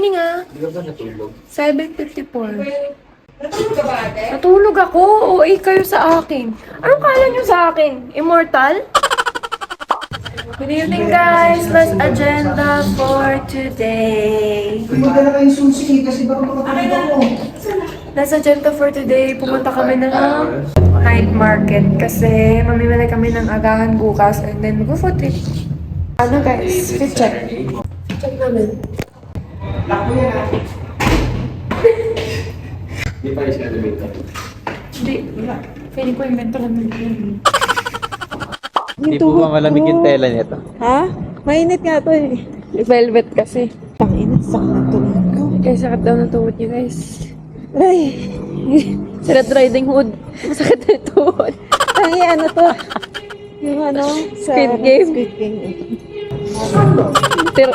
Morning ah. Hindi ka ba natulog? 7:54. Natulog ako. OA kayo sa akin. Anong kala nyo sa akin? Immortal? Good evening guys. Last agenda for today. Pumunta na kayo susi kasi baka makapagod ako. Last agenda for today. Pumunta kami na ng night market kasi mamimili kami ng agahan bukas and then mag-food trip. Ano guys? Fit check. Check namin. Hindi pa rin siya elevator. Hindi. Feeling ko invento lang yun. Hindi po ba malamig yung tela nito? Ha? Mainit nga to eh. Velvet kasi. Tangina, sakit na tulog ko. Kaya sakit daw ng tuhod niya guys. Ay, Sa Red Riding Hood. Masakit na yung tuhod. tangi ano to? Yung ano? Sa Squid Game. Squid Game.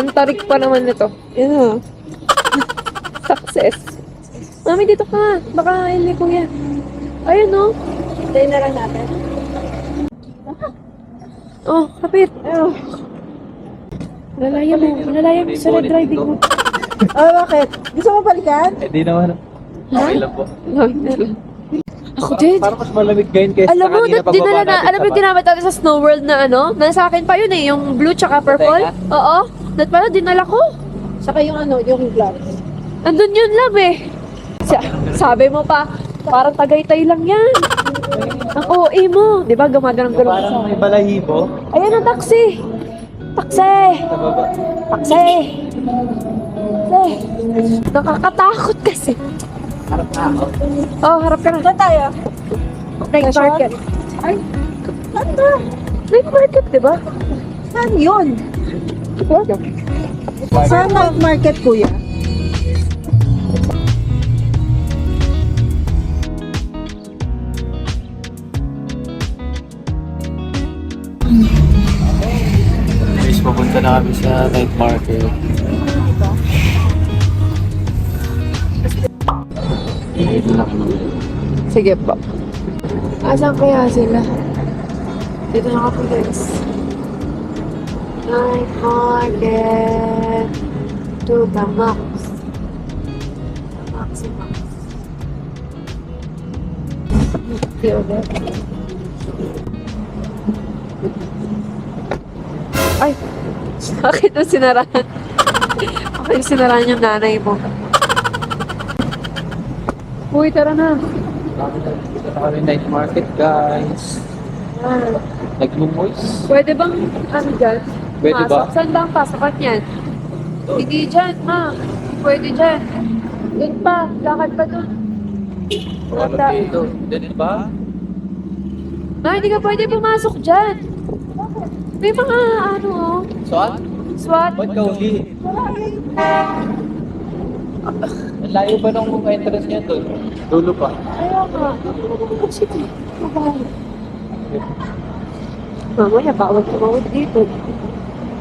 Ang tarik pa naman nito. Yun o. Success. Mami, dito ka. Baka hindi ko yan. Ayun no. Tayo na lang natin. Oh, kapit. Ayun. Lalaya mo sa Red Riding Hood. Oh, bakit? Gusto mo balikan? Eh di naman. Okay lang po. Ako din. Parang mas malamig ngayon kaysa Alam mo, kanina dinala na, natin alam mo sa yung ginamit natin sa Snow World na ano? Nasa akin pa yun eh, yung blue tsaka purple. Teka. Oo. That pala, dinala ko. Saka yung ano, yung gloves. Andun yun lang eh. Sabi mo pa, parang Tagaytay lang yan. Ang OA mo. Di ba, gumaganong-ganong Parang may balahibo. Ayan ang taxi. Taxi. Sa baba. Taxi. Taxi. Nakakatakot kasi. Harap na ako. Oh, harap ka na. Saan tayo? Night market. Ay, saan to? Night market, di ba? Saan yun? Saan night market, kuya? Guys, pupunta na kami sa night market. Dito na kami. Sige po. Asan kaya sila? Dito na kami guys. Night market. To the max. Maximax. Theodore. Ay! Bakit mo sinarahan? Bakit sinarahan yung nanay mo? Uy, tara na. Dito na kami night market, guys. Ah, Nagmumoys. pwede bang ano dyan? Pwede ba? Pasok? Saan ba ang pasokan yan? Hindi dyan, ma. Pwede dyan. Doon pa. Lakad pa doon. Wala dito. Ganun ba? Ma, hindi ka pwede pumasok dyan. May mga ano oh. Saan? SWAT. Ba't ka uli? Ang layo ba nung entrance niya doon? Dulo pa. Kaya nga. Oh, sige. Mabahay. Mamaya, bawal tumawag dito.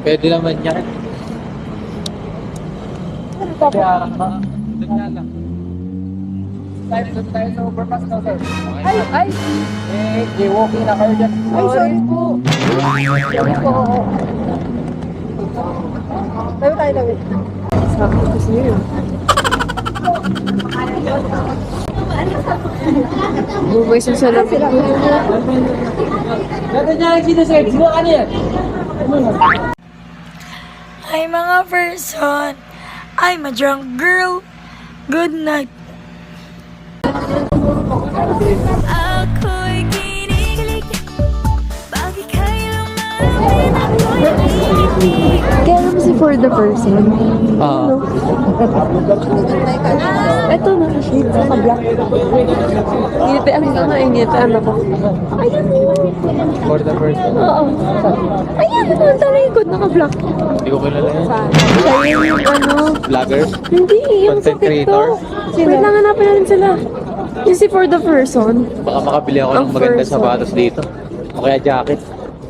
Pwede naman yan. Ano tapos? Kaya ka. Doon nga lang. Doon tayo sa overpass na, sir. Ay, ay. Eh, jaywalking na kayo dyan. Ay, sorry po. Sorry po. Tayo tayo lang. Sabi ko kasi yun. Bumay sa salamin ko. Ganda niya ang sinusunod. Sino ka niya? Hi mga person! I'm a drunk girl. Good night. Ako'y kinikilig. Bakit kayo lumalim ako'y kinikilig. Kaya naman si for the person. Oo. Ito na kasi. Naka-black. Initian ko na. Initian ako. Ayan na yun. For the person. Oo. Ayan na sa likod. Naka-black. Hindi ko kilala yan. Siya yung ano. Vlogger? Hindi. Yung sa Content creator? TikTok. Wait lang, hanapin natin sila. Yung si for the person. Baka makabili ako ng Ang maganda person. sapatos dito. O kaya jacket.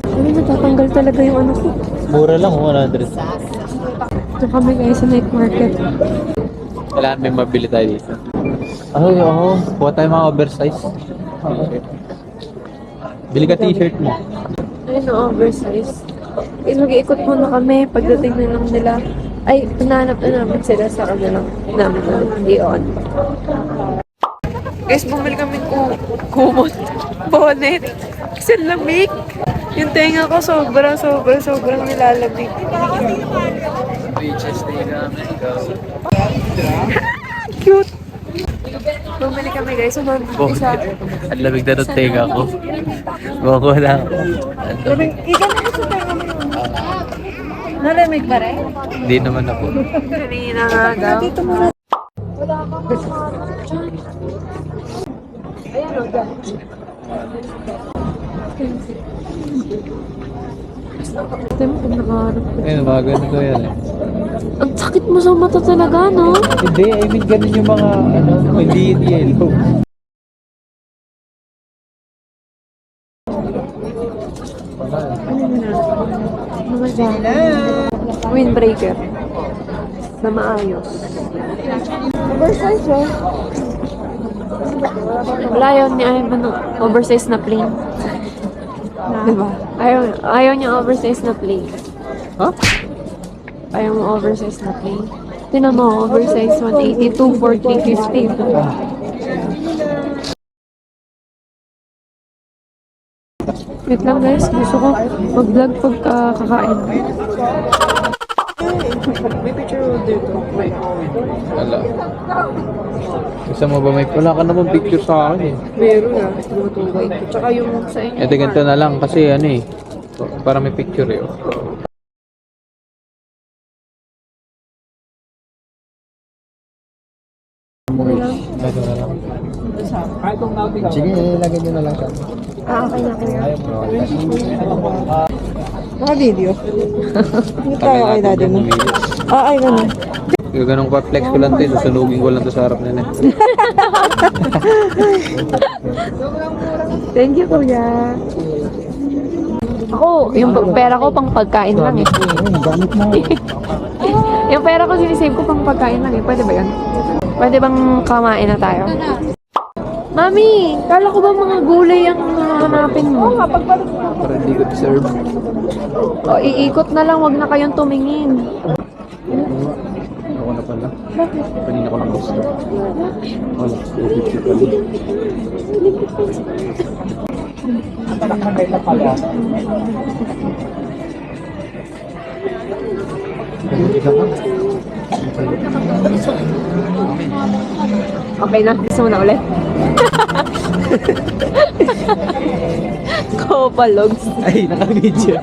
Ay, natatanggal talaga yung ano ko. Mura lang, 100. Ito kami guys sa night market. Kailangan may mabili tayo dito. Ay, oo. Kuha tayo mga oversize. Bili ka t-shirt mo. Ayun o, oversize. Mag-iikot muna kami pagdating na lang nila. Ay, hinahanap na namin sila sa kanilang namin i-on. Guys, bumili kami kumot. Bonnet. Kasi lamig. Yung tenga ko sobrang nilalamig. Beaches day namin. Cute! Bumili kami guys. Isa. Ang lamig na ng tenga ko. Bako lang. Nalamig pa rin? Hindi naman ako. Kanina nga daw. Ito mo kung nakaharap ko. Ayun, mga ganito yan eh. Ang sakit mo sa mata talaga, no? Hindi, I mean ganun yung mga hindi yellow. Mga dyan. Windbreaker. Na maayos. Oversize, eh. Wala yun niya oversize na plain. Diba? Ayaw niya oversize na plain. Ha? Ayaw mo oversize na plain. Tinan mo, oversize 180, 240, 50. Wait lang guys, gusto ko mag-vlog pagka kakain. May picture dito. Wala. Gusto mo ba may... Wala ka naman picture sa akin eh. Meron na, tumutugay. Tsaka yung sa inyo. Ito ganito na lang kasi ano eh. Para may picture eh. Ito na lang. Sige, lagay nyo na lang siya. Okay na, okay na. Naka-video. Hindi tayo kay daddy mo. Ay, ganun. Ganun pa, flex ko lang ito. Susunugin ko lang ito sa harap nila. Thank you, kuya. Ako, yung pera ko pang pagkain lang eh. Yung pera ko sinisave ko pang pagkain lang eh. Pwede ba yun? Pwede bang kamain na tayo? Mami, kala ko ba mga gulay ang hanapin mo? Para hindi ko deserve. O, iikot na lang, wag na kayong tumingin. Ako na pala. Kanina ko lang gusto. Wala, 250 pala. Okay na, gusto mo na ulit. Kopalogs. Ay, naka-video.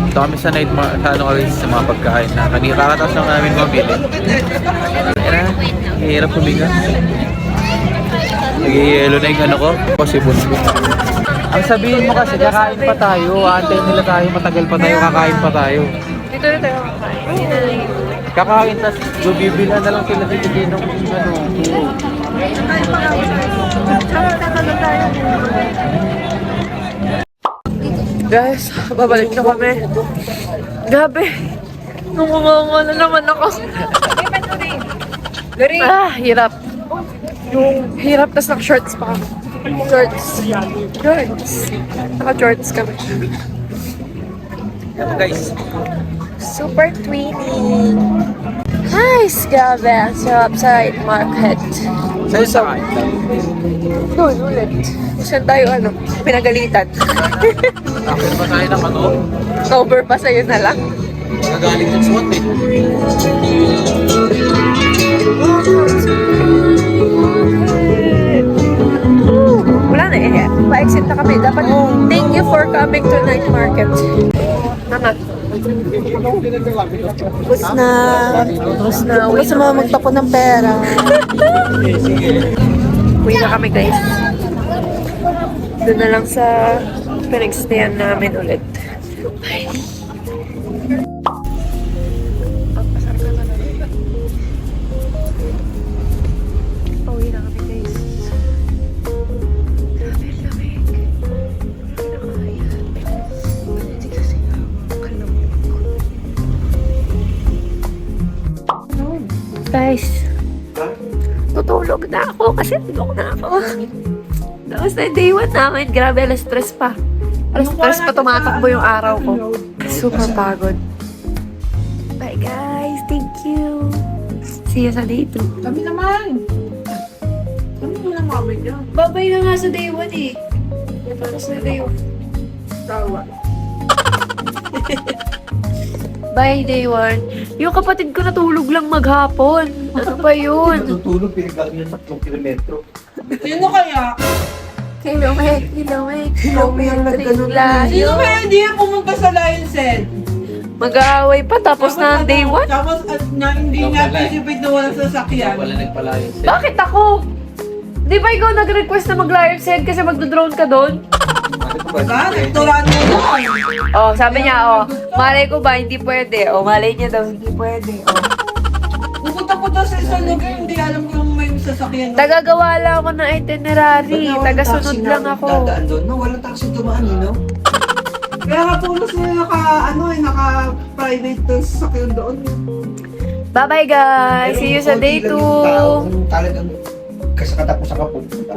Ito kami sa night sa ano kami sa mga pagkain na kanina kakataas lang namin mabili. Kaya hirap huminga. Nag-i-yelo na yung ano ko. Kasi bunso. Ang sabihin mo kasi, kakain pa tayo. Aantayin nila tayo, matagal pa tayo, kakain pa tayo. Dito na tayo kakain. Kakain, tas bibila na lang sila dito din ng ano. Guys, babalik na kami. Gabi. Nungunganga na naman ako. Hirap. Yung hirap, tas naka-shorts pa kami. Shorts. Naka-shorts kami. Guys, Super twinning. Nice, grabe. Ang sarap sa night market. sa'yo sa kain. Doon ulit. Saan tayo pinagalitan. After pa tayo ng ano, Cover pa sa'yo na lang. nagagaling ng SWAT eh. Wala na eh. Pa-exit na kami. Dapat thank you for coming to night market. Nana. Tapos na. Gusto mo magtapon ng pera. Uwi na kami guys. Doon na lang sa pinag-stayan namin ulit. Pauwi na kami guys. Grabe, lamig. Hindi na kaya. Hindi kasi kalamig ko. Guys, tutulog na ako kasi tulog na ako. Tapos na day 1 namin, grabe, alas 3 pa. Alas 3 pa tumatakbo yung araw ko. Super pagod. See you sa day 2. Kami naman. Kami naman kami dyan. Babay na nga sa day 1 eh. Tapos na day 1. Tawa. Bye, day 1. Yung kapatid ko natulog lang maghapon. Ano ba yun? Natutulog, pinagkakami ng 3 kilometro. Sino kaya? Kilometric Sino kaya hindi pumunta sa Lion's Head? Mag-aaway pa tapos na ang day 1? Tapos hindi na-anticipate na walang sasakyan. Wala nagpalayo siya. Bakit ako? Di ba ikaw nag-request na mag-live set kasi magdo-drone ka doon? Ah, nagturaan mo doon. Oh, sabi niya, oh, malay ko ba, hindi pwede. Oh, malay niya daw, hindi pwede. Oh. Pupunta po daw sa isang lugar, hindi alam kung may sasakyan. Tagagawa lang ako ng itinerary. Tagasunod lang ako. Dadaan doon. No, walang taxi dumaan, no? Kaya nga po sila naka-private sasakyan doon. Bye-bye, guys. See you sa day 2. Talagang kasakatapos sa kapunta.